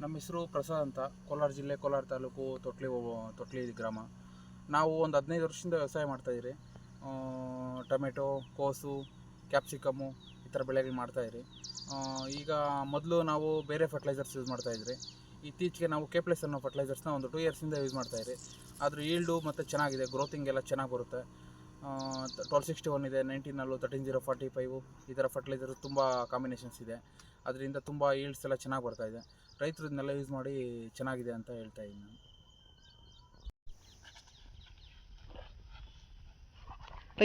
ನಮ್ಮ ಹೆಸರು ಪ್ರಸಾದ್ ಅಂತ. ಕೋಲಾರ ಜಿಲ್ಲೆ, ಕೋಲಾರ ತಾಲೂಕು, ತೊಟ್ಲಿ ಗ್ರಾಮ. ನಾವು ಒಂದು 15 ವರ್ಷದಿಂದ ವ್ಯವಸಾಯ ಮಾಡ್ತಾಯಿದ್ರಿ. ಟೊಮೆಟೊ, ಕೋಸು, ಕ್ಯಾಪ್ಸಿಕಮ್ಮು ಈ ಥರ ಬೆಳೆಗಳು ಮಾಡ್ತಾಯಿದ್ರಿ. ಈಗ ಮೊದಲು ನಾವು ಬೇರೆ ಫರ್ಟಿಲೈಸರ್ಸ್ ಯೂಸ್ ಮಾಡ್ತಾಯಿದ್ರಿ. ಇತ್ತೀಚೆಗೆ ನಾವು K+ ಅನ್ನೋ ಫರ್ಟಿಲೈಸರ್ಸ್ನ ಒಂದು 2 ಇಯರ್ಸಿಂದ ಯೂಸ್ ಮಾಡ್ತಾಯಿದ್ರಿ. ಅದ್ರ ಈಲ್ಡು ಮತ್ತು ಚೆನ್ನಾಗಿದೆ, ಗ್ರೋತಿಂಗ್ ಎಲ್ಲ ಚೆನ್ನಾಗಿ ಬರುತ್ತೆ. 1261 ಇದೆ, 19 13045 ಈ ಥರ ಫರ್ಟಿಲೈಸರ್ ತುಂಬ ಕಾಂಬಿನೇಷನ್ಸ್ ಇದೆ. ಅದರಿಂದ ತುಂಬ ಈಲ್ಡ್ಸ್ ಎಲ್ಲ ಚೆನ್ನಾಗಿ ಬರ್ತಾಯಿದೆ. ರೈತರು ಇದನ್ನೆಲ್ಲ ಯೂಸ್ ಮಾಡಿ ಚೆನ್ನಾಗಿದೆ ಅಂತ ಹೇಳ್ತಾ ಇದ್ದೀನಿ ನಾನು.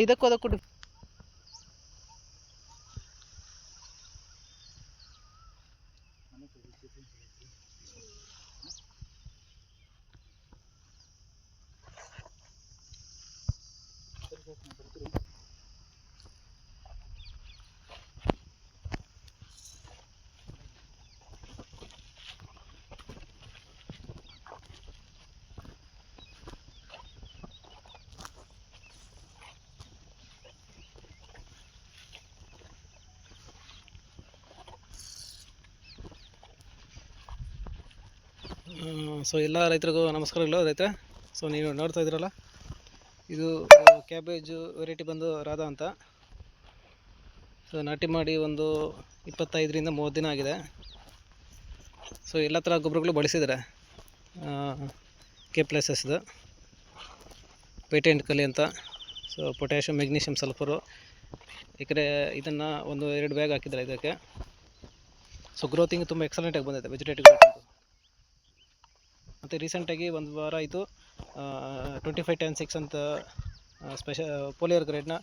ಇದಕ್ಕೂ ಅದಕ್ಕೂ ಸೊ ಎಲ್ಲ ರೈತರಿಗೂ ನಮಸ್ಕಾರಗಳು ರೈತರೆ. ಸೊ ನೀವು ನೋಡ್ತಾ ಇದ್ದೀರಲ್ಲ, ಇದು ಕ್ಯಾಬೇಜು ವೆರೈಟಿ ಬಂದು ರಾಧಾ ಅಂತ. ಸೊ ನಾಟಿ ಮಾಡಿ ಒಂದು 25ರಿಂದ 30 ದಿನ ಆಗಿದೆ. ಸೊ ಎಲ್ಲ ಥರ ಗೊಬ್ಬರಗಳು ಬಳಸಿದ್ದಾರೆ. K+ದು ಪೇಟೆಂಟ್ ಕಲಿ ಅಂತ, ಸೊ ಪೊಟ್ಯಾಷಿಯಮ್, ಮೆಗ್ನೀಷಿಯಮ್, ಸಲ್ಫರು. ಏಕೆಂದರೆ ಇದನ್ನು 1-2 ಬ್ಯಾಗ್ ಹಾಕಿದ್ದಾರೆ ಇದಕ್ಕೆ. ಸೊ ಗ್ರೋತಿಂಗ್ ತುಂಬ ಎಕ್ಸಲೆಂಟಾಗಿ ಬಂದಿದೆ, ವೆಜಿಟೇಟಿವ್ ಗ್ರೋತಿಂಗು. ಮತ್ತು ರೀಸೆಂಟಾಗಿ 1 ವಾರ ಆಯಿತು 2510-6 ಅಂತ ಪೋಲಿಯರ್ ಗ್ರೇಡ್ನ